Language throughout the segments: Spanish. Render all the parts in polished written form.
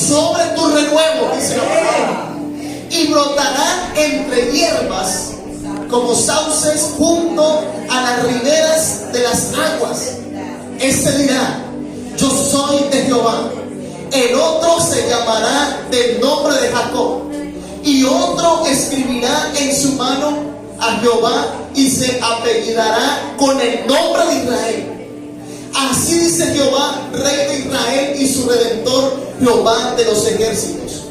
sobre tu renuevo, dice la palabra, y brotarán entre hierbas como sauces junto a las riberas de las aguas. Este dirá: yo soy de Jehová. El otro se llamará del nombre de Jacob, y otro escribirá en su mano a Jehová y se apellidará con el nombre de Israel. Así dice Jehová, Rey de Israel y su Redentor, Jehová de los ejércitos: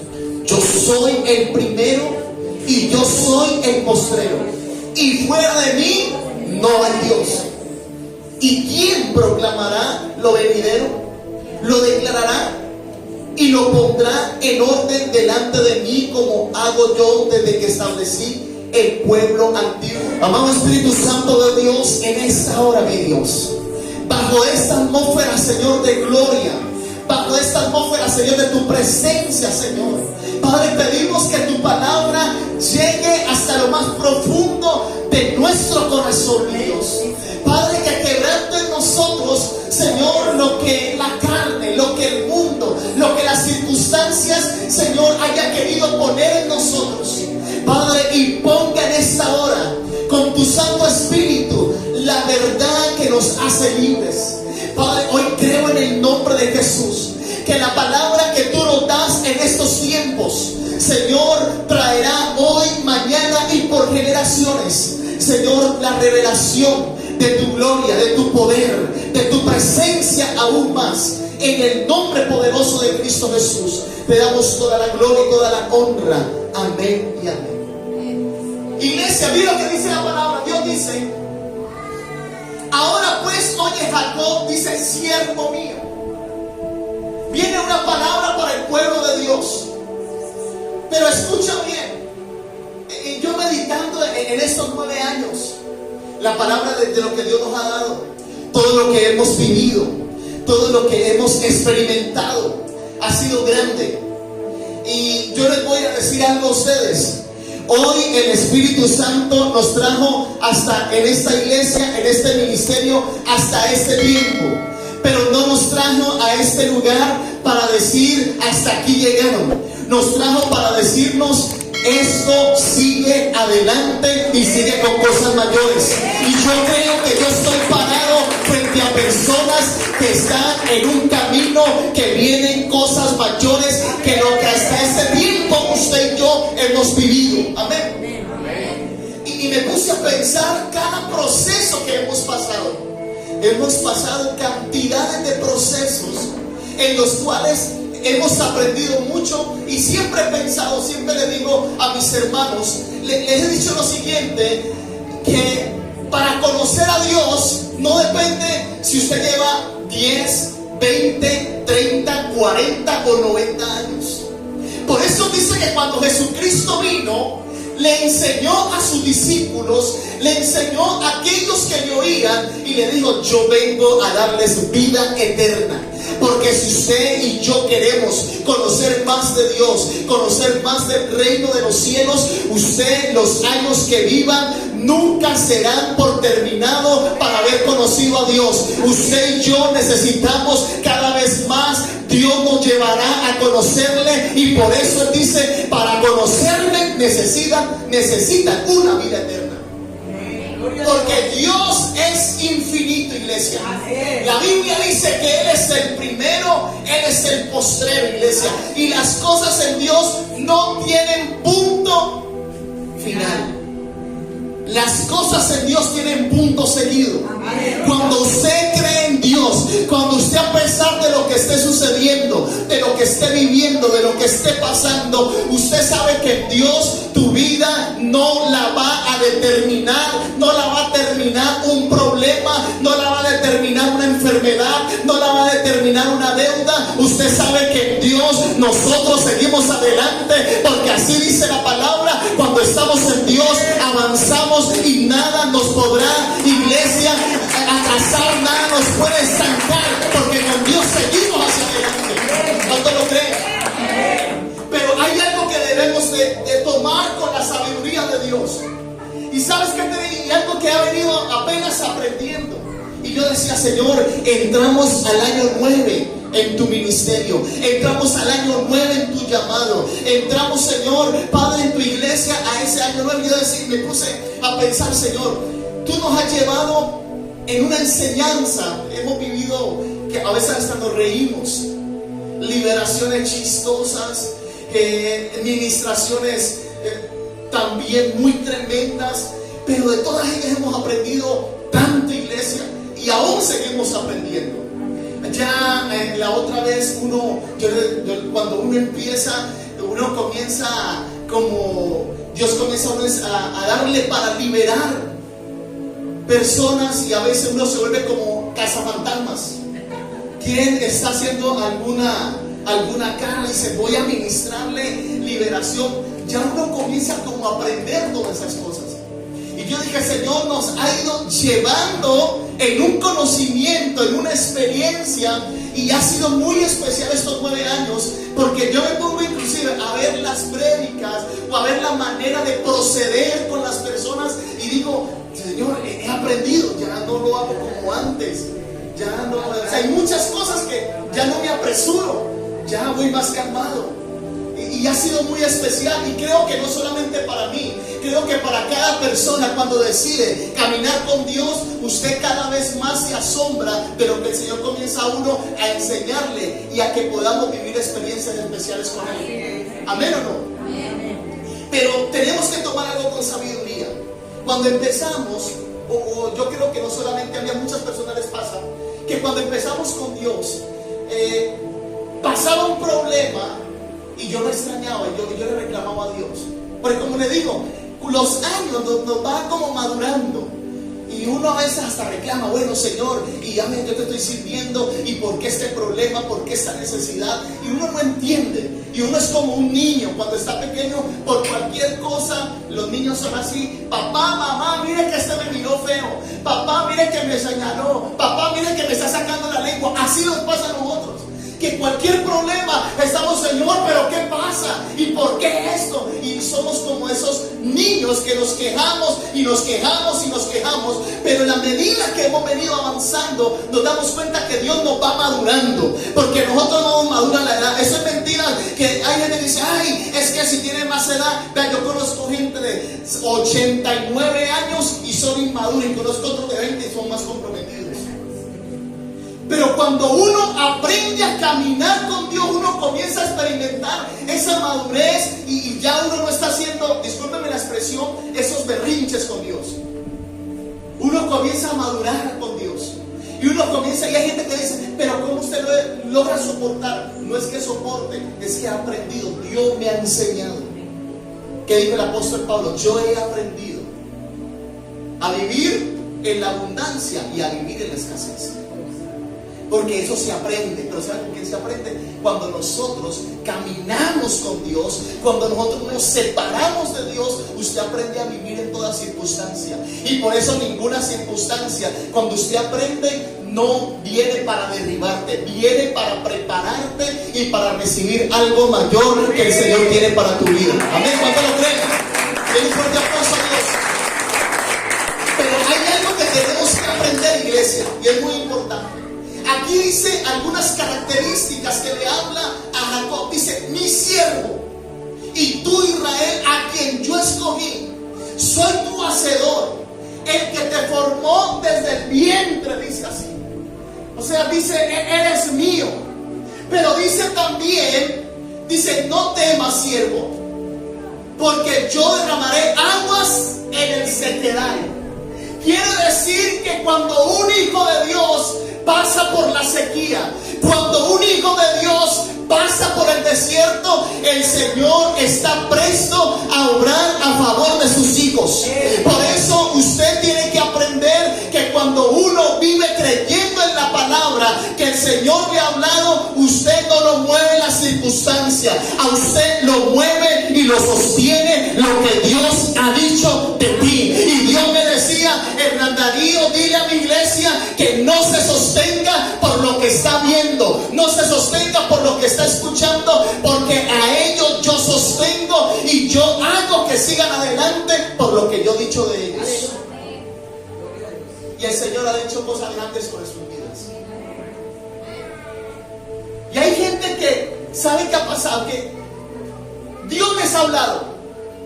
yo soy el primero y yo soy el postrero, y fuera de mí no hay Dios. ¿Y quién proclamará lo venidero? Lo declarará y lo pondrá en orden delante de mí, como hago yo desde que establecí el pueblo antiguo. Amado Espíritu Santo de Dios, en esta hora, mi Dios, bajo esta atmósfera, Señor, de gloria, bajo esta atmósfera, Señor, de tu presencia, Señor, Padre, pedimos que tu palabra llegue hasta lo más profundo de nuestro corazón, Dios. Padre, que quebrante en nosotros, Señor, lo que la carne, lo que el mundo, lo que las circunstancias, Señor, haya querido poner en nosotros, Padre, y ponga en esta hora con tu Santo Espíritu la verdad que nos hace libres. Padre, hoy creo en el nombre de Jesús que la palabra que tú nos das en estos tiempos, Señor, traerá hoy, mañana y por generaciones, Señor, la revelación de tu gloria, de tu poder, de tu presencia aún más. En el nombre poderoso de Cristo Jesús te damos toda la gloria y toda la honra. Amén y amén. Iglesia, mira lo que dice la palabra. Dios dice: ahora pues, oye Jacob, dice, siervo mío. Viene una palabra para el pueblo de Dios. Pero escucha bien. Yo meditando en estos 9 años, la palabra de lo que Dios nos ha dado, todo lo que hemos vivido, todo lo que hemos experimentado, ha sido grande. Y yo les voy a decir algo a ustedes. Hoy el Espíritu Santo nos trajo hasta en esta iglesia, en este ministerio, hasta este tiempo. Pero no nos trajo a este lugar para decir hasta aquí llegaron. Nos trajo para decirnos: esto sigue adelante y sigue con cosas mayores. Y yo creo que yo estoy parado frente a personas que están en un camino, que vienen cosas mayores que lo que hasta este tiempo usted y yo hemos vivido. Amén. Y me puse a pensar cada proceso que hemos pasado. Hemos pasado cantidades de procesos en los cuales hemos aprendido mucho. Y siempre he pensado, siempre le digo a mis hermanos, les he dicho lo siguiente: que para conocer a Dios no depende si usted lleva 10, 20, 30, 40 o 90 años. Por eso dice que cuando Jesucristo vino, le enseñó a sus discípulos, le enseñó a aquellos que le oían, y le dijo: yo vengo a darles vida eterna. Porque si usted y yo queremos conocer más de Dios, conocer más del reino de los cielos, usted, los años que vivan nunca serán por terminado para haber conocido a Dios. Usted y yo necesitamos cada vez más. Dios nos llevará a conocerle, y por eso Él dice: para conocerle necesitan una vida eterna. Porque Dios es infinito, iglesia. La Biblia dice que Él es el primero, Él es el postrero, iglesia. Y las cosas en Dios no tienen punto final. Las cosas en Dios tienen punto seguido. Cuando usted cree en Dios, cuando usted, a pesar de lo que esté sucediendo, de lo que esté viviendo, de lo que esté pasando, usted sabe que Dios, tu vida no la va a determinar, no la va a terminar un problema, no la va a determinar una enfermedad, no la va a determinar una deuda. Usted sabe que en Dios nosotros seguimos adelante, porque así dice la palabra: cuando estamos en Dios avanzamos y nada nos podrá, iglesia, atrasar, nada nos puede estancar, porque con Dios seguimos hacia adelante. ¿Cuánto lo creen? Pero hay algo que debemos de tomar con la sabiduría de Dios. Y sabes que y algo que ha venido apenas aprendiendo. Y yo decía: Señor, entramos al año 9, en tu ministerio. Entramos al año 9 en tu llamado. Entramos, Señor, Padre, en tu iglesia a ese año 9. Yo me puse a pensar, Señor, tú nos has llevado en una enseñanza. Hemos vivido que a veces hasta nos reímos. Liberaciones chistosas, ministraciones también muy tremendas, pero de todas ellas hemos aprendido tanto, iglesia, y aún seguimos aprendiendo. Ya la otra vez cuando uno empieza, uno comienza como Dios comienza a darle para liberar personas, y a veces uno se vuelve como cazafantasmas. ¿Quién está haciendo alguna cara y dice voy a ministrarle liberación? Ya uno comienza como a aprender todas esas cosas. Y yo dije, Señor, nos ha ido llevando en un conocimiento, en una experiencia, y ha sido muy especial estos 9 años, porque yo me pongo inclusive a ver las prédicas o a ver la manera de proceder con las personas y digo, Señor, he aprendido, ya no lo hago como antes. Ya no, o sea, hay muchas cosas que ya no me apresuro, ya voy más calmado. Y ha sido muy especial, y creo que no solamente para mí, creo que para cada persona cuando decide caminar con Dios, usted cada vez más se asombra de lo que el Señor comienza a uno a enseñarle y a que podamos vivir experiencias especiales con Él. ¿Amén o no? Pero tenemos que tomar algo con sabiduría. Cuando empezamos, yo creo que no solamente a mí, a muchas personas les pasa, que cuando empezamos con Dios, pasaba un problema y yo lo extrañaba, y yo le reclamaba a Dios. Porque como le digo, los años nos va como madurando, y uno a veces hasta reclama, bueno, Señor, y ya ven, yo te estoy sirviendo, y por qué este problema, por qué esta necesidad, y uno no entiende. Y uno es como un niño cuando está pequeño, por cualquier cosa. Los niños son así: papá, mamá, mire que este me miró feo, papá, mire que me señaló, papá, mire que me está sacando la lengua. Así nos pasa a nosotros, que cualquier problema estamos, Señor, pero ¿qué pasa? ¿Y por qué esto? Y somos como esos niños que nos quejamos y nos quejamos y nos quejamos, pero en la medida que hemos venido avanzando nos damos cuenta que Dios nos va madurando, porque nosotros no maduran la edad. Eso es mentira, que hay gente que dice, ay, es que si tiene más edad. Vean, yo conozco gente de 89 años y son inmaduros, y conozco otros de 20 y son más comprometidos. Pero cuando uno aprende a caminar con Dios, uno comienza a experimentar esa madurez, y ya uno no está haciendo, discúlpenme la expresión, esos berrinches con Dios. Uno comienza a madurar con Dios. Y uno comienza, y hay gente que dice, pero ¿cómo usted logra soportar? No es que soporte, es que ha aprendido. Dios me ha enseñado. ¿Qué dijo el apóstol Pablo? Yo he aprendido a vivir en la abundancia y a vivir en la escasez. Porque eso se aprende. Pero ¿saben con quién se aprende? Cuando nosotros caminamos con Dios, cuando nosotros nos separamos de Dios, usted aprende a vivir en toda circunstancia. Y por eso ninguna circunstancia, cuando usted aprende, no viene para derribarte, viene para prepararte y para recibir algo mayor que el Señor tiene para tu vida. Amén. ¿Cuánto lo creen? Den un fuerte aplauso a Dios. Pero hay algo que tenemos que aprender, iglesia, y es muy importante. Aquí dice algunas características que le habla a Jacob. Dice, mi siervo, y tú, Israel, a quien yo escogí, soy tu hacedor, el que te formó desde el vientre, dice así. O sea, dice, eres mío. Pero dice también, dice, no temas, siervo, porque yo derramaré aguas en el sequedal. Quiere decir que cuando un hijo de Dios pasa por la sequía, cuando un hijo de Dios pasa por el desierto, el Señor está presto a obrar a favor de sus hijos. Por eso usted tiene que aprender que cuando uno vive creyendo en la palabra que el Señor le ha hablado, usted no lo mueve la circunstancia, a usted lo mueve y lo sostiene lo que Dios ha dicho de ti. Y Dios me decía, Hernán Darío, dile a mi iglesia que no se sostenga por lo que está viendo, no se sostenga por lo que está escuchando, porque a ellos yo sostengo y yo hago que sigan adelante por lo que yo he dicho de ellos. Y el Señor ha hecho cosas grandes con sus vidas. Y hay gente que sabe qué ha pasado, que Dios les ha hablado,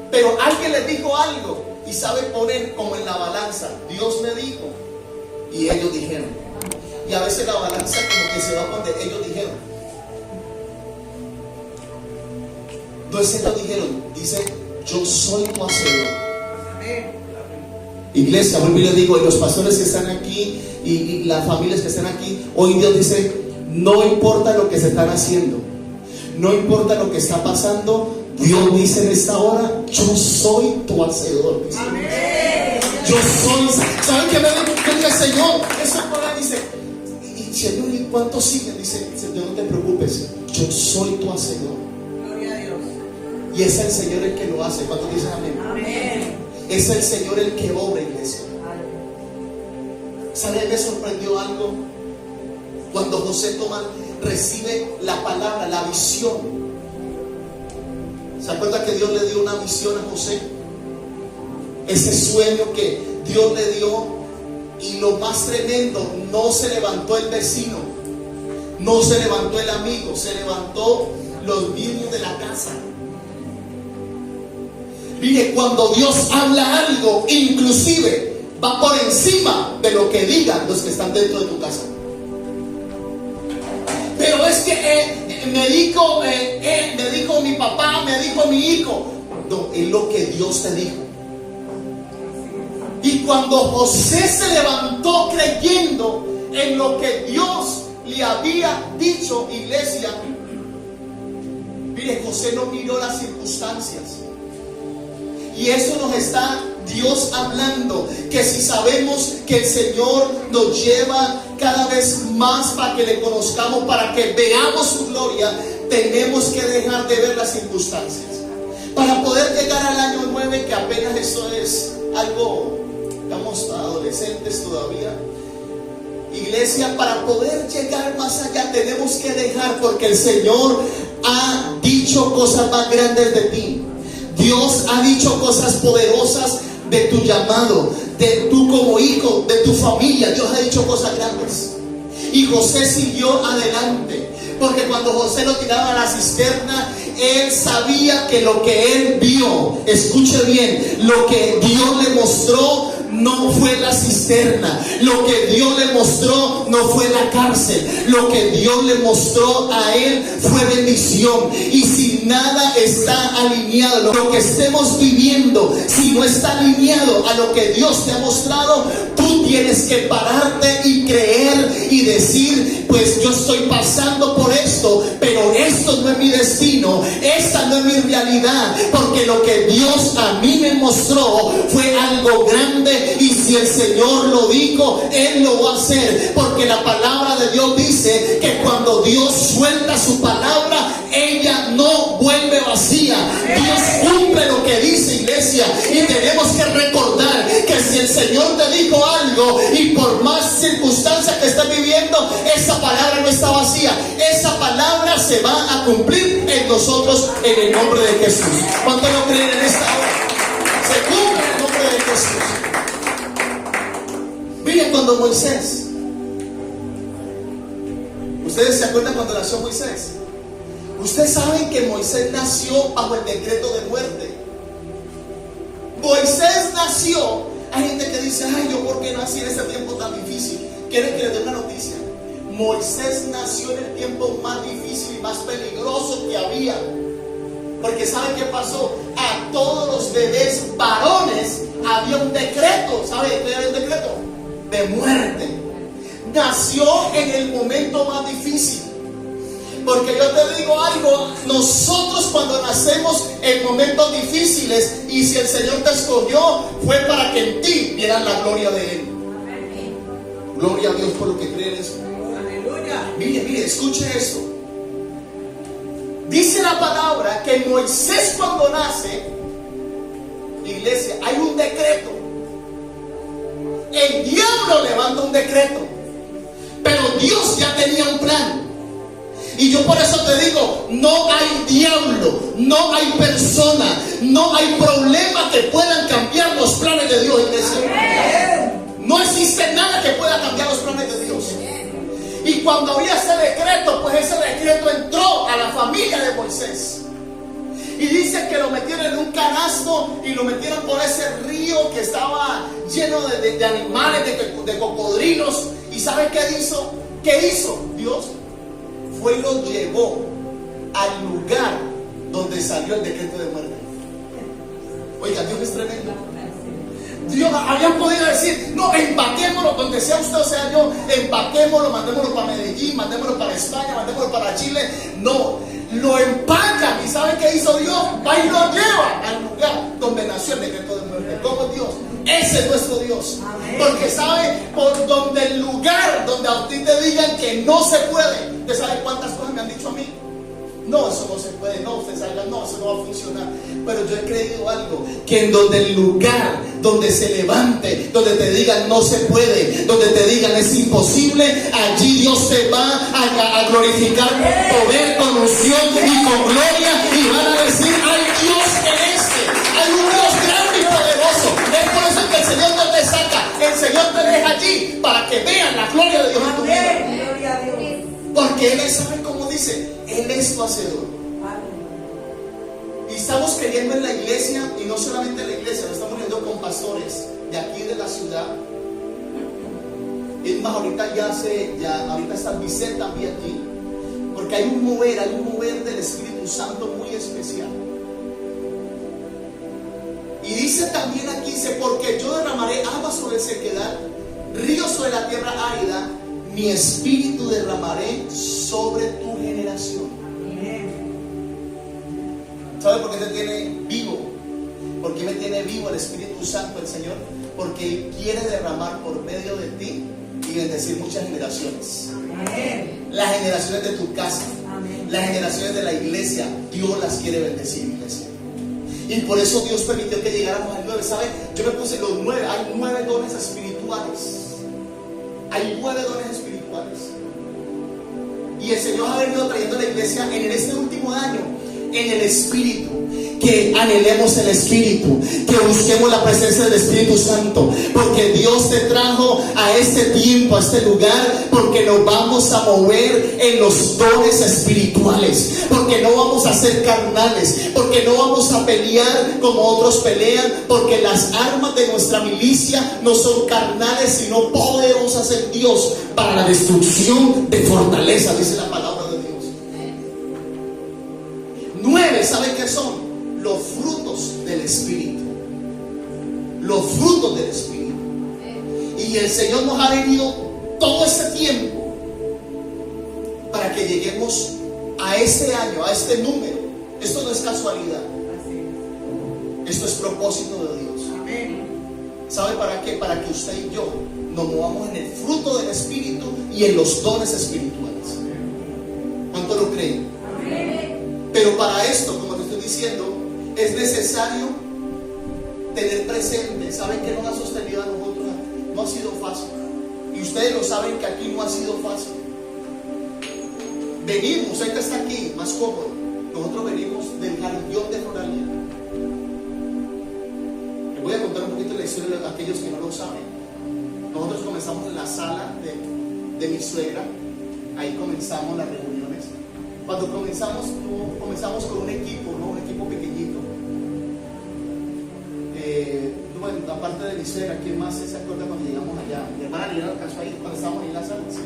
pero alguien les dijo algo y sabe poner como en la balanza. Dios me dijo y ellos dijeron. Y a veces la balanza como que se va donde ellos dijeron. Entonces ellos dijeron, dice, yo soy tu hacedor. Iglesia, vuelvo y les digo, y los pastores que están aquí y las familias que están aquí, hoy Dios dice, no importa lo que se están haciendo, no importa lo que está pasando, Dios dice en esta hora, yo soy tu hacedor. Amén. Yo soy. ¿Saben qué me dice el Señor? Eso por ahí dice, y Señor, ¿y cuántos siguen? Dice, Señor, no te preocupes, yo soy tu hacedor. Gloria a Dios. Y es el Señor el que lo hace. ¿Cuántos dicen amén? Amén. Es el Señor el que obra, iglesia. ¿Saben? Me sorprendió algo cuando José recibe la palabra, la visión. ¿Se acuerda que Dios le dio una visión a José? Ese sueño que Dios le dio, y lo más tremendo, no se levantó el vecino, no se levantó el amigo, se levantó los mismos de la casa. Mire, cuando Dios habla algo, inclusive va por encima de lo que digan los que están dentro de tu casa. Pero es que me dijo mi papá, me dijo mi hijo. No, es lo que Dios te dijo. Y cuando José se levantó creyendo en lo que Dios le había dicho, iglesia, mire, José no miró las circunstancias. Y eso nos está Dios hablando, que si sabemos que el Señor nos lleva cada vez más para que le conozcamos, para que veamos su gloria, tenemos que dejar de ver las circunstancias. Para poder llegar al año 9, que apenas eso es algo, estamos adolescentes todavía. Iglesia, para poder llegar más allá tenemos que dejar, porque el Señor ha dicho cosas más grandes de ti. Dios ha dicho cosas poderosas de tu llamado, de tú como hijo, de tu familia. Dios ha dicho cosas grandes. Y José siguió adelante, porque cuando José lo tiraba a la cisterna, él sabía que lo que él vio, escuche bien, lo que Dios le mostró no fue la cisterna, lo que Dios le mostró no fue la cárcel, lo que Dios le mostró a él fue bendición. Y si nada está alineado, lo que estemos viviendo, si no está alineado a lo que Dios te ha mostrado, tú tienes que pararte y creer y decir, pues yo estoy pasando por esto, pero esto no es mi destino, esta no es mi realidad, porque lo que Dios a mí me mostró fue algo grande. Y si el Señor lo dijo, Él lo va a hacer, porque la palabra de Dios dice que cuando Dios suelta su palabra, ella no vuelve vacía. Dios cumple lo que dice, iglesia, y tenemos que recordar que si el Señor te dijo algo, y por más circunstancias que estés viviendo, esa palabra no está vacía, esa palabra se va a cumplir en nosotros en el nombre de Jesús. ¿Cuántos lo creen en esta hora? Se cumple en el nombre de Jesús. Miren, cuando Moisés, ¿ustedes se acuerdan cuando nació Moisés? Ustedes saben que Moisés nació bajo el decreto de muerte. Moisés nació. Hay gente que dice, ay, yo por qué nací en ese tiempo tan difícil. ¿Quieren que les dé una noticia? Moisés nació en el tiempo más difícil y más peligroso que había. Porque ¿saben qué pasó? A todos los bebés varones había un decreto. ¿Saben qué era el decreto? De muerte. Nació en el momento más difícil. Porque yo te digo algo, nosotros cuando nacemos en momentos difíciles, y si el Señor te escogió, fue para que en ti vieran la gloria de Él. Gloria a Dios por lo que creen eso. Aleluya. Mire, escuche esto. Dice la palabra que Moisés cuando nace, iglesia, hay un decreto. El diablo levanta un decreto, pero Dios ya tenía un plan. Y yo por eso te digo, no hay diablo, no hay persona, no hay problema que puedan cambiar los planes de Dios, iglesia. No existe nada que pueda cambiar los planes de Dios. Y cuando había ese decreto, pues ese decreto entró a la familia de Moisés. Y dice que lo metieron en un canasto y lo metieron por ese río que estaba lleno de animales, de cocodrilos. ¿Y sabe qué hizo? ¿Qué hizo Dios? Fue y lo llevó al lugar donde salió el decreto de muerte. Oiga, Dios es tremendo. Dios había podido decir, no, empaquémoslo donde sea usted o sea yo, empaquémoslo, mandémoslo para Medellín, mandémoslo para España, mandémoslo para Chile. No, lo empacan. ¿Y saben qué hizo Dios? Va y lo lleva al lugar donde nació el decreto de muerte. ¿Cómo es Dios? Ese es nuestro Dios. Amén. Porque sabe, por donde el lugar donde a ti te digan que no se puede. ¿Usted sabe cuántas cosas me han dicho a mí? No, eso no se puede, no, usted salga, no, eso no va a funcionar. Pero yo he creído algo, que en donde el lugar donde se levante, donde te digan no se puede, donde te digan es imposible, allí Dios se va a glorificar con poder, con unción y con gloria, y van a decir, hay Dios en este, hay un Dios grande y poderoso. Es por eso que el Señor no te saca, el Señor te deja allí para que vean la gloria de Dios en tu vida. Porque Él sabe cómo dice, Él es tu hacedor. Y estamos creyendo en la iglesia, y no solamente en la iglesia, lo estamos creyendo con pastores de aquí de la ciudad. Es más, ahorita ahorita está Vicente también aquí, porque hay un mover del Espíritu Santo muy especial. Y dice también aquí, dice, porque yo derramaré agua sobre sequedad, ríos sobre la tierra árida, mi espíritu derramaré sobre tu generación. ¿Sabe por qué te tiene vivo? ¿Por qué me tiene vivo el Espíritu Santo, el Señor? Porque Él quiere derramar por medio de ti y bendecir muchas generaciones. Las generaciones de tu casa, las generaciones de la iglesia, Dios las quiere bendecir, iglesia. Y por eso Dios permitió que llegáramos al 9. ¿Sabe? Yo me puse los 9. Hay 9 dones espirituales. Hay 9 dones espirituales. Y el Señor ha venido trayendo a la iglesia en este último año, en el Espíritu. Que anhelemos el Espíritu, que busquemos la presencia del Espíritu Santo, porque Dios te trajo a este tiempo, a este lugar, porque nos vamos a mover en los dones espirituales, porque no vamos a ser carnales, porque no vamos a pelear como otros pelean, porque las armas de nuestra milicia no son carnales, sino poderosas en Dios para la destrucción de fortaleza, dice la palabra de Dios. 9, ¿saben qué son? Los frutos del Espíritu. Los frutos del Espíritu. Y el Señor nos ha venido todo este tiempo para que lleguemos a este año, a este número. Esto no es casualidad. Esto es propósito de Dios. ¿Sabe para qué? Para que usted y yo nos movamos en el fruto del Espíritu y en los dones espirituales. ¿Cuánto lo creen? Pero para esto, como te estoy diciendo, es necesario tener presente. Saben que nos ha sostenido a nosotros, no ha sido fácil, y ustedes lo saben que aquí no ha sido fácil. Venimos, ahorita está aquí más cómodo. Nosotros venimos del Jardín de Floralía. Les voy a contar un poquito la historia de aquellos que no lo saben. Nosotros comenzamos en la sala de mi suegra. Ahí comenzamos las reuniones. Cuando comenzamos con un equipo, ¿no? Un equipo pequeñito. Bueno, aparte de mi suegra, ¿quién más se acuerda cuando llegamos allá? Mi hermana Lina alcanzó ahí cuando estábamos en la sala. ¿Sí?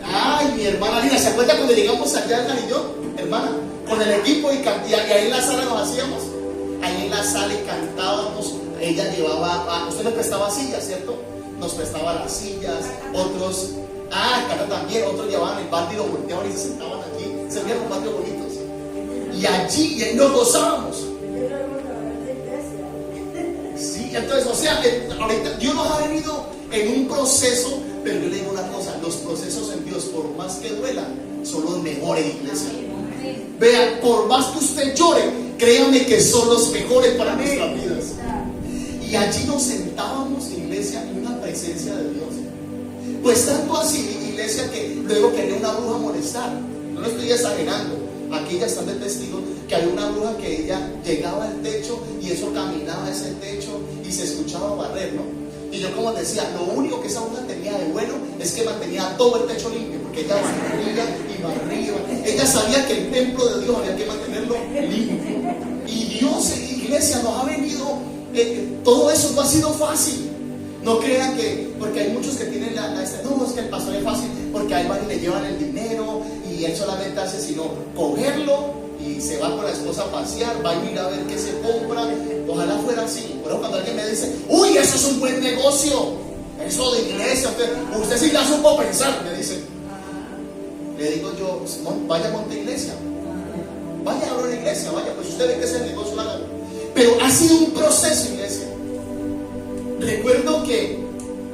Ay, mi hermana Lina, ¿se acuerda cuando llegamos allá, Lina y yo? Hermana, con el equipo y ahí en la sala nos hacíamos. Ahí en la sala y cantábamos. Ella llevaba, usted nos prestaba sillas, ¿cierto? Nos prestaba las sillas, otros, acá también, otros llevaban el patio y lo volteaban y se sentaban aquí. Se veían los patios bonitos. Y allí nos gozábamos. Sí, entonces, o sea, ahorita Dios nos ha venido en un proceso, pero yo le digo una cosa: los procesos en Dios, por más que duelan, son los mejores, iglesia. Vean, por más que usted llore, créanme que son los mejores para nuestras vidas. Y allí nos sentábamos, iglesia, en una presencia de Dios. Pues tanto así, iglesia, que luego quería una bruja molestar. No lo estoy exagerando. Aquí ya están de testigo que había una bruja que ella llegaba al techo y eso caminaba a ese techo y se escuchaba barrer, ¿no? Y yo como decía, lo único que esa monja tenía de bueno es que mantenía todo el techo limpio, porque ella barría y barría. Ella sabía que el templo de Dios había que mantenerlo limpio. Y Dios, iglesia, nos ha venido, todo eso no ha sido fácil. No crean que, porque hay muchos que tienen no, es que el pastor es fácil, porque ahí van y le llevan el dinero y él solamente hace sino cogerlo y se va con la esposa a pasear, va a ir a ver qué se compra. Ojalá fuera así. Pero cuando alguien me dice, uy, eso es un buen negocio, eso de iglesia, usted sí la supo pensar, me dice. Le digo yo, vaya a monte iglesia, vaya a una iglesia, vaya, pues usted ve que ese negocio la gana. Pero ha sido un proceso, iglesia. Recuerdo que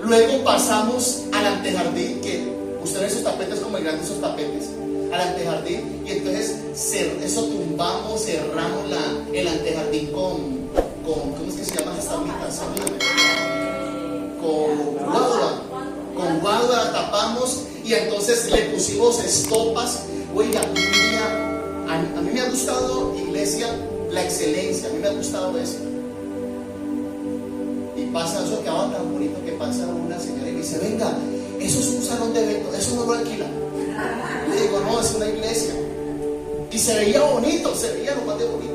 luego pasamos al antejardín, que ustedes esos tapetes como grandes esos tapetes, al antejardín, y entonces eso tumbamos, cerramos el antejardín con ¿cómo es que se llama esa tablita? Con guadua la tapamos y entonces le pusimos estopas. Oiga, a mí me ha gustado, iglesia, la excelencia, a mí me ha gustado eso. Y pasa eso que ahora tan bonito que pasa una señora y dice, venga, eso es un salón de eventos, eso no lo alquilan. Le digo, no, es una iglesia. Y se veía bonito, se veía lo más de bonito.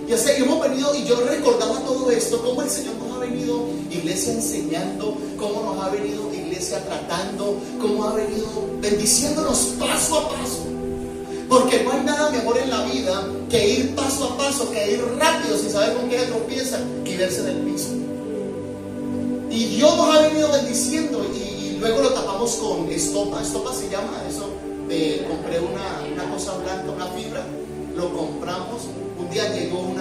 Y así hemos venido, y yo recordaba todo esto, cómo el Señor nos ha venido, iglesia, enseñando, cómo nos ha venido, iglesia, tratando, cómo ha venido bendiciéndonos paso a paso. Porque no hay nada mejor en la vida que ir paso a paso, que ir rápido sin saber con qué se tropieza y verse en el piso. Y Dios nos ha venido bendiciendo y luego lo tapamos con estopa. Estopa se llama eso. Compré una cosa blanca, una fibra, lo compramos. Un día llegó un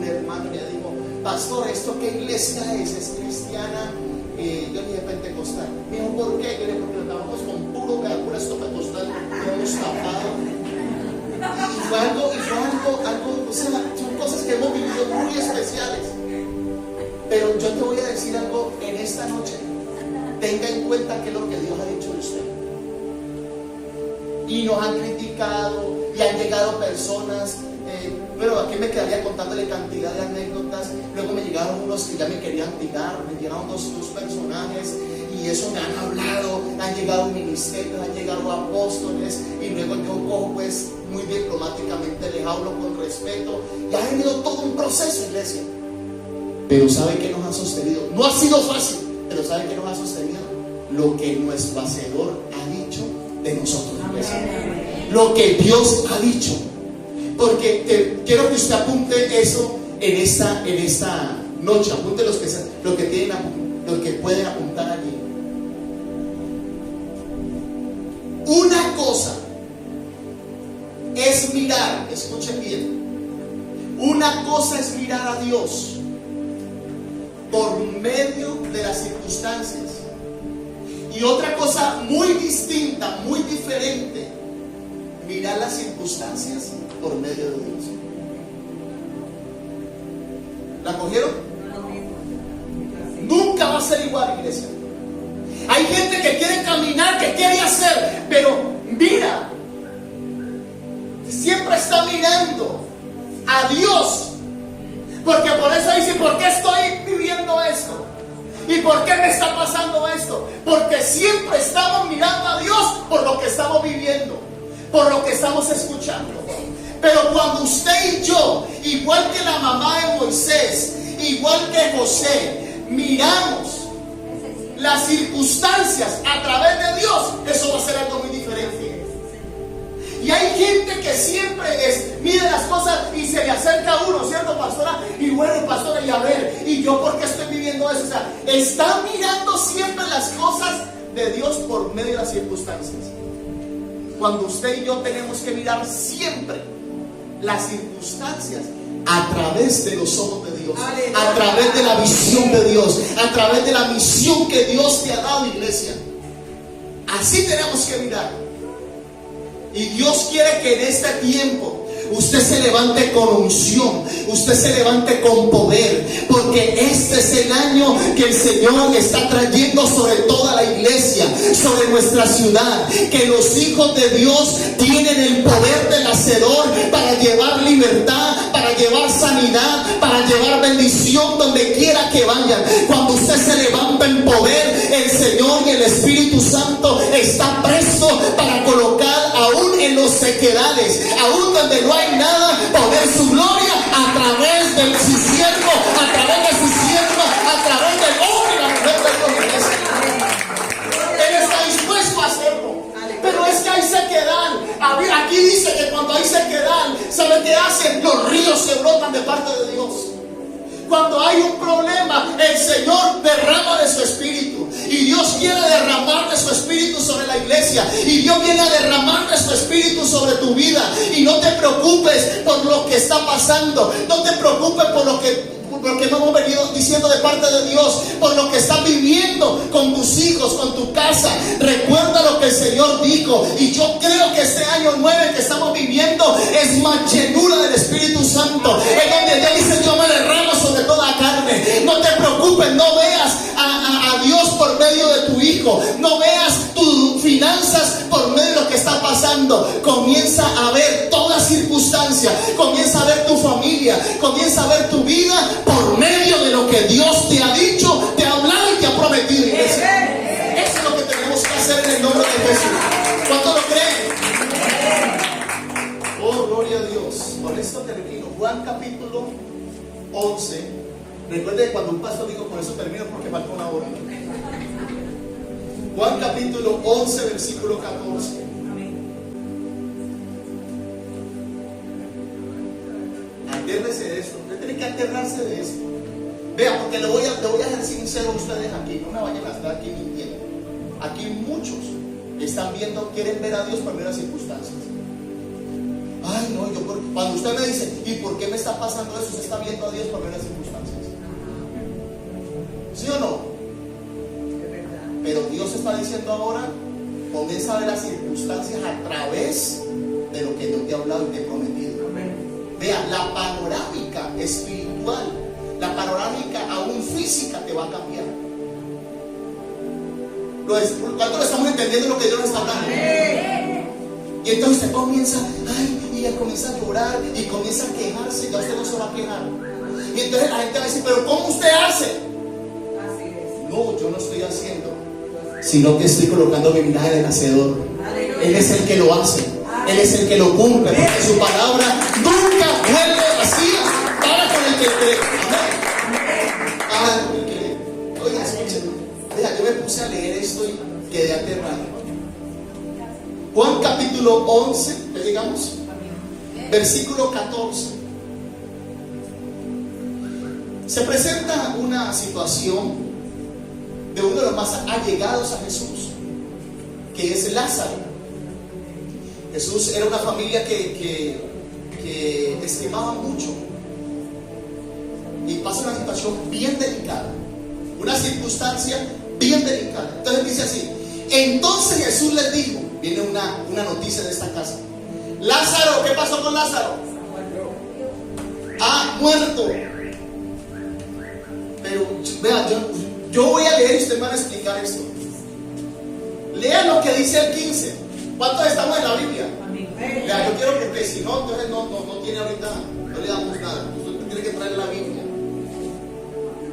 hermano y me dijo, pastor, ¿esto qué iglesia es? ¿Es cristiana? Yo dije, pentecostal. Me dijo, ¿por qué? Yo le dije, porque lo tapamos con pura estopa pentecostal, lo hemos tapado. Y fue algo, o sea, son cosas que hemos vivido muy especiales. Pero yo te voy a decir algo en esta noche. Tenga en cuenta que es lo que Dios ha dicho de usted. Y nos han criticado y han llegado personas. Pero aquí me quedaría contándole cantidad de anécdotas. Luego me llegaron unos que ya me querían tirar. Me llegaron dos personajes y eso me han hablado. Han llegado ministerios, han llegado apóstoles. Y luego yo cojo, pues, muy diplomáticamente les hablo con respeto. Y ha venido todo un proceso, iglesia. Pero ¿sabe qué nos ha sostenido? No ha sido fácil, pero ¿sabe qué nos ha sostenido? Lo que nuestro Hacedor ha dicho de nosotros, iglesia. Lo que Dios ha dicho. Porque quiero que usted apunte eso en esta noche. Apunte los que pueden apuntar allí. Una cosa es mirar, escuchen bien. Una cosa es mirar a Dios por medio de las circunstancias. Y otra cosa muy distinta, muy diferente, mirar las circunstancias por medio de Dios. ¿La cogieron? Nunca va a ser igual, iglesia. Hay gente que quiere caminar, que quiere hacer, pero mira, siempre está mirando a Dios. Porque por eso dice, ¿por qué estoy viviendo esto? ¿Y por qué me está pasando esto? Porque siempre estamos mirando a Dios por lo que estamos viviendo, por lo que estamos escuchando. Pero cuando usted y yo, igual que la mamá de Moisés, igual que José, miramos las circunstancias a través de Dios, eso va a ser algo muy diferente. Y hay gente que siempre mide las cosas y se le acerca a uno, ¿cierto, pastora? Y bueno, pastora, y a ver, ¿y yo por qué estoy viviendo eso? O sea, está mirando siempre las cosas de Dios por medio de las circunstancias. Cuando usted y yo tenemos que mirar siempre las circunstancias a través de los ojos de Dios, a través de la visión de Dios, a través de la misión que Dios te ha dado, iglesia. Así tenemos que mirar. Y Dios quiere que en este tiempo usted se levante con unción, usted se levante con poder, porque este es el año que el Señor está trayendo sobre toda la iglesia, sobre nuestra ciudad, que los hijos de Dios tienen el poder del Hacedor para llevar libertad, para llevar sanidad, para llevar bendición donde quiera que vayan. Cuando usted se levanta en poder, el Señor y el Espíritu Santo está presto para colocar aún en los sequedales, aún donde no hay nada, poner su gloria a través de su siervo, a través de su sierva, a través del hombre y la mujer de Dios. Él está dispuesto a hacerlo. Pero es que hay sequedad. Aquí dice que cuando hay sequedad, ¿sabe qué hacen? Los ríos se brotan de parte de Dios. Cuando hay un problema, el Señor derrama de su espíritu. Y Dios quiere derramar de su espíritu sobre la iglesia. Y Dios viene a derramar de su espíritu sobre tu vida. Y no te preocupes por lo que está pasando. No te preocupes por lo que hemos venido diciendo de parte de Dios, por lo que estás viviendo con tus hijos, con tu casa. Recuerda lo que el Señor dijo. Y yo creo que este año 9 que estamos viviendo es más llenura del Espíritu Santo. Es donde Dios dice: yo me derramo sobre toda carne. No te preocupes, no veas a Dios por medio de tu hijo, no veas tus finanzas por medio de lo que está pasando. Comienza a ver toda circunstancia, comienza a ver tu familia, comienza a ver tu vida por medio de lo que Dios te ha dicho, te ha hablado y te ha prometido, iglesia. Eso es lo que tenemos que hacer en el nombre de Jesús. ¿Cuántos lo creen? Oh, gloria a Dios. Con esto termino. Juan capítulo 11. Recuerde que cuando un pastor digo con eso termino porque falta una hora. Juan capítulo 11, versículo 14. Atérrese de esto. Usted tiene que aterrarse de esto. Vea, porque le voy a ser sincero a ustedes aquí. No me vayan a estar aquí mintiendo. Aquí muchos están viendo, quieren ver a Dios por meras circunstancias. Ay, no, cuando usted me dice, ¿y por qué me está pasando eso? Usted está viendo a Dios por meras circunstancias. ¿Sí o no? Pero Dios está diciendo ahora, comienza a ver las circunstancias a través de lo que Dios te ha hablado y te ha prometido. Vea, la panorámica espiritual, la panorámica aún física te va a cambiar. ¿Cuánto lo estamos entendiendo lo que Dios nos está hablando? Y entonces usted comienza, y ella comienza a llorar y comienza a quejarse. Ya usted no se va a quejar. Y entonces la gente va a decir, ¿pero cómo usted hace? No, yo no estoy haciendo, sino que estoy colocando mi vinagre del hacedor. Él es el que lo hace, Él es el que lo cumple, porque su palabra nunca vuelve vacía. Para con el que cree. Amén. Con el que cree. Oiga, escúchenme. Mira, yo me puse a leer esto y quedé aterrado. Juan capítulo 11, ¿le llegamos? Versículo 14. Se presenta una situación de uno de los más allegados a Jesús, que es Lázaro. Jesús era una familia que estimaba mucho, y pasa una situación bien delicada, una circunstancia bien delicada. Entonces dice así: entonces Jesús les dijo, viene una noticia de esta casa: Lázaro, ¿qué pasó con Lázaro? Ha muerto. Pero vea, yo voy a leer y ustedes van a explicar esto. Lean lo que dice el 15. ¿Cuántos estamos en la Biblia? Vea, yo quiero porque si no, entonces no tiene ahorita, no le damos nada. Usted tiene que traer la Biblia.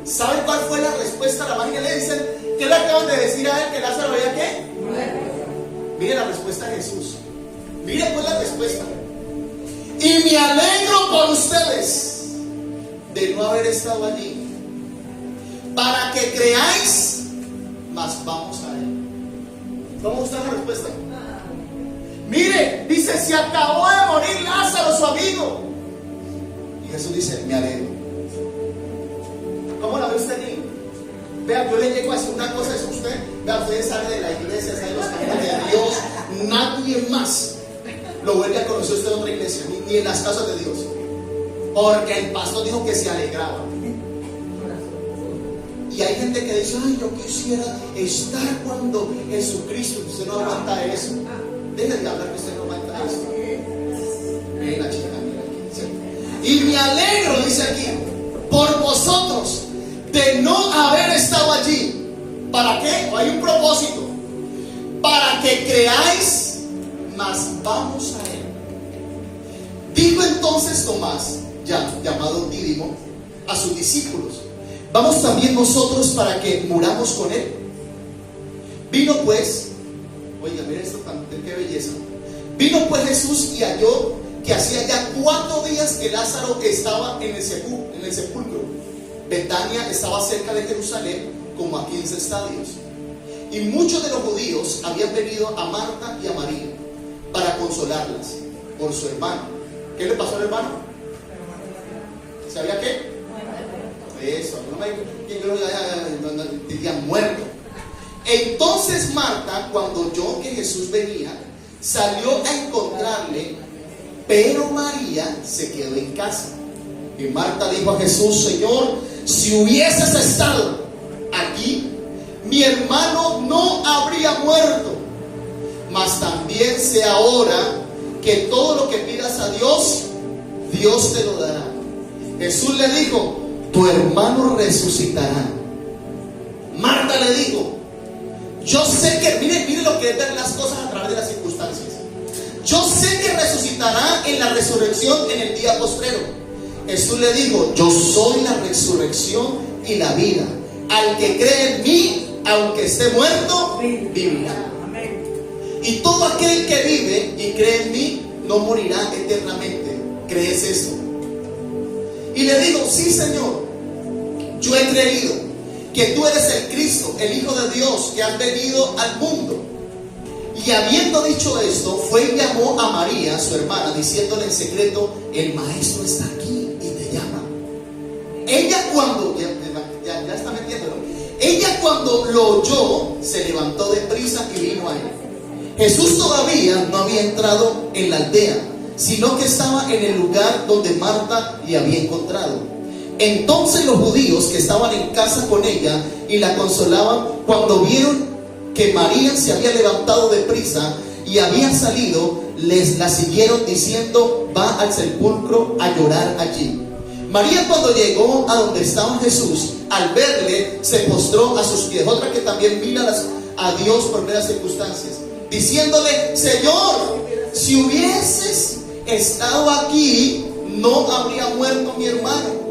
¿Saben cuál fue la respuesta a la magia? Le dicen, ¿qué le acaban de decir a él? ¿Que Lázaro había qué? Mire la respuesta de Jesús. Mire pues la respuesta. Y me alegro por ustedes de no haber estado allí, para que creáis, mas vamos a él. ¿Cómo está la respuesta? Mire, dice, se acabó de morir Lázaro, su amigo. Y Jesús dice, me alegro. ¿Cómo la ve usted, niño? Vea, yo le llego a decir una cosa, es usted. Vea, usted sale de la iglesia, sale de los caminos de Dios. Nadie más lo vuelve a conocer usted en otra iglesia, ni en las casas de Dios. Porque el pastor dijo que se alegraba. Y hay gente que dice, ay, yo quisiera estar cuando Jesucristo. Usted no aguanta eso. Deje de hablar que usted no aguanta eso. Miren la chica, mira aquí, ¿sí? Y me alegro, dice aquí, por vosotros, de no haber estado allí. ¿Para qué? Hay un propósito. Para que creáis, mas vamos a él. Dijo entonces Tomás, ya llamado Dídimo, a sus discípulos: ¿vamos también nosotros para que muramos con él? Vino pues, oiga, miren esto, qué belleza. Vino pues Jesús y halló que hacía ya 4 días que Lázaro estaba en el sepulcro. Betania estaba cerca de Jerusalén, como a 15 estadios. Y muchos de los judíos habían venido a Marta y a María para consolarlas por su hermano. ¿Qué le pasó al hermano? ¿Sabía qué? Eso, no diría muerto. Entonces Marta, cuando oyó que Jesús venía, salió a encontrarle, pero María se quedó en casa. Y Marta dijo a Jesús: Señor, si hubieses estado aquí, mi hermano no habría muerto. Mas también sé ahora que todo lo que pidas a Dios, Dios te lo dará. Jesús le dijo: tu hermano resucitará. Marta le dijo: yo sé que, mire lo que es ver las cosas a través de las circunstancias. Yo sé que resucitará en la resurrección en el día postrero. Jesús le dijo: yo soy la resurrección y la vida. Al que cree en mí, aunque esté muerto, vivirá. Y todo aquel que vive y cree en mí no morirá eternamente. ¿Crees esto? Y le digo: sí, Señor, yo he creído que tú eres el Cristo, el Hijo de Dios, que has venido al mundo. Y habiendo dicho esto, fue y llamó a María, su hermana, diciéndole en secreto: el maestro está aquí y te llama. Ella cuando, ya está metiéndolo, ella cuando lo oyó, se levantó de prisa y vino a él. Jesús todavía no había entrado en la aldea, sino que estaba en el lugar donde Marta le había encontrado. Entonces los judíos que estaban en casa con ella y la consolaban, cuando vieron que María se había levantado de prisa y había salido, la siguieron diciendo: va al sepulcro a llorar allí. María, cuando llegó a donde estaba Jesús, al verle, se postró a sus pies. Otra que también mira a Dios por ver las circunstancias, diciéndole: Señor, si hubieses estado aquí, no habría muerto mi hermano.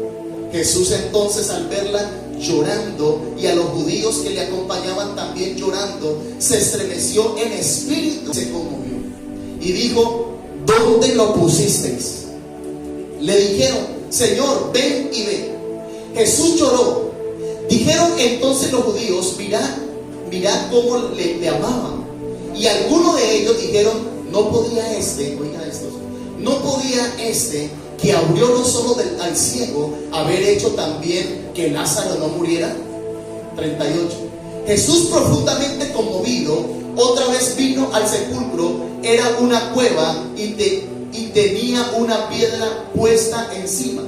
Jesús entonces, al verla llorando y a los judíos que le acompañaban también llorando, se estremeció en espíritu, se conmovió y dijo: ¿dónde lo pusisteis? Le dijeron: Señor, ven y ve. Jesús lloró. Dijeron entonces los judíos: mirad cómo le amaban. Y algunos de ellos dijeron: no podía no podía que abrió los ojos al ciego haber hecho también que Lázaro no muriera. 38. Jesús, profundamente conmovido, otra vez vino al sepulcro. Era una cueva y tenía una piedra puesta encima.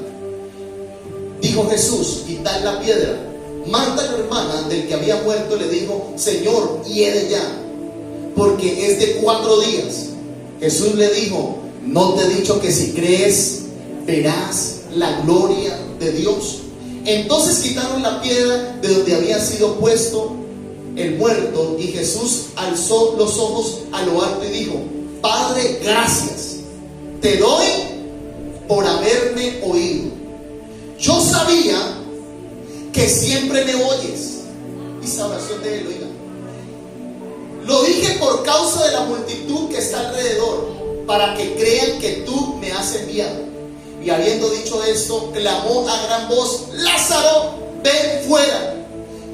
Dijo Jesús: quitad la piedra. Marta, la hermana del que había muerto, le dijo: Señor, hiede ya, porque es de 4 días. Jesús le dijo: ¿no te he dicho que si crees verás la gloria de Dios? Entonces quitaron la piedra de donde había sido puesto el muerto, y Jesús alzó los ojos a lo alto y dijo: Padre, gracias te doy por haberme oído. Yo sabía que siempre me oyes. Esa oración de él, oiga. Lo dije por causa de la multitud que está alrededor, para que crean que tú me has enviado. Y habiendo dicho esto, clamó a gran voz: Lázaro, ven fuera.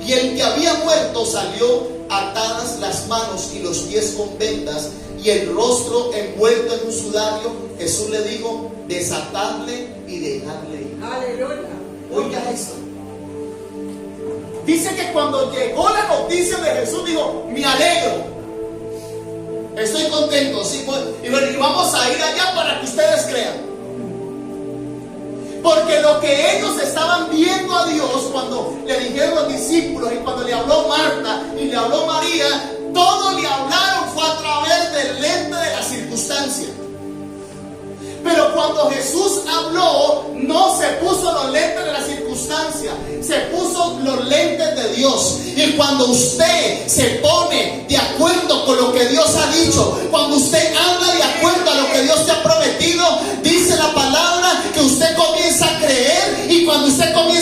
Y el que había muerto salió, atadas las manos y los pies con vendas, y el rostro envuelto en un sudario. Jesús le dijo: desatadle y dejadle ir. Aleluya. Oiga esto. Dice que cuando llegó la noticia de Jesús, dijo: me alegro, estoy contento, sí, y vamos a ir allá para que ustedes crean. Porque lo que ellos estaban viendo a Dios, cuando le dijeron los discípulos y cuando le habló Marta y le habló María, todo le hablaron fue a través del lente de la circunstancia. Pero cuando Jesús habló, no se puso los lentes de la circunstancia, se puso los lentes de Dios. Y cuando usted se pone de acuerdo con lo que Dios ha dicho, cuando usted habla de acuerdo a lo que Dios te ha prometido, dice la palabra que usted comienza a creer. Y cuando usted comienza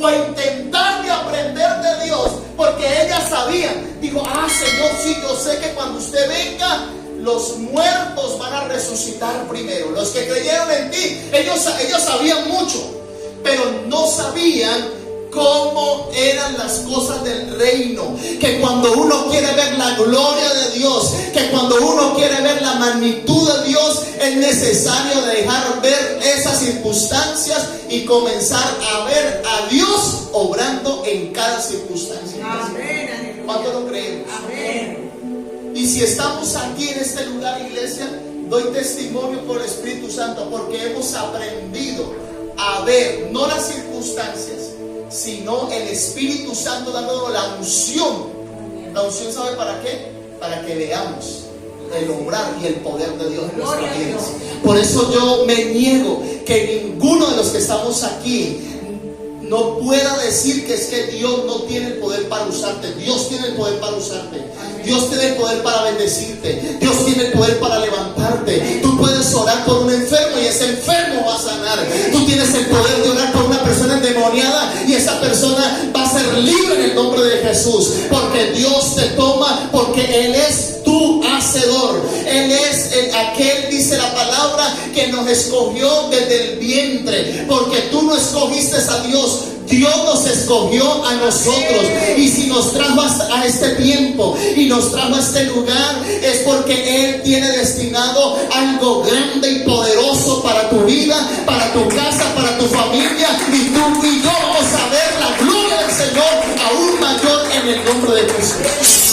o a intentar de aprender de Dios, porque ellas sabían. Dijo, Señor, sí, yo sé que cuando usted venga, los muertos van a resucitar primero. Los que creyeron en ti, ellos sabían mucho, pero no sabían cómo eran las cosas del reino. Que cuando uno quiere ver la gloria de Dios, que cuando uno quiere ver la magnitud de Dios, es necesario dejar ver esas circunstancias y comenzar a ver a Dios obrando en cada circunstancia. Amén. ¿Cuánto lo creemos? Amén. Y si estamos aquí en este lugar, iglesia, doy testimonio por el Espíritu Santo, porque hemos aprendido a ver no las circunstancias, sino el Espíritu Santo dándonos la unción. La unción, ¿sabe para qué? Para que veamos el obrar y el poder de Dios en nuestras vidas. Por eso yo me niego que ninguno de los que estamos aquí no pueda decir que es que Dios no tiene el poder para usarte. Dios tiene el poder para usarte. Dios tiene el poder para bendecirte. Dios tiene el poder para levantarte. Tú puedes orar por un enfermo y ese enfermo va a sanar. Tú tienes el poder de orar por una persona endemoniada y esa persona va a ser libre en el nombre de Jesús. Porque Dios te toma, porque Él es tu hacedor. Él es aquel, dice la palabra, que nos escogió desde el vientre. Porque tú no escogiste a Dios, Dios nos escogió a nosotros. Y si nos trajo a este tiempo y nos trajo a este lugar, es porque Él tiene destinado algo grande y poderoso para tu vida, para tu casa, para tu familia. Y tú y yo vamos a ver la gloria del Señor aún mayor en el nombre de Jesús.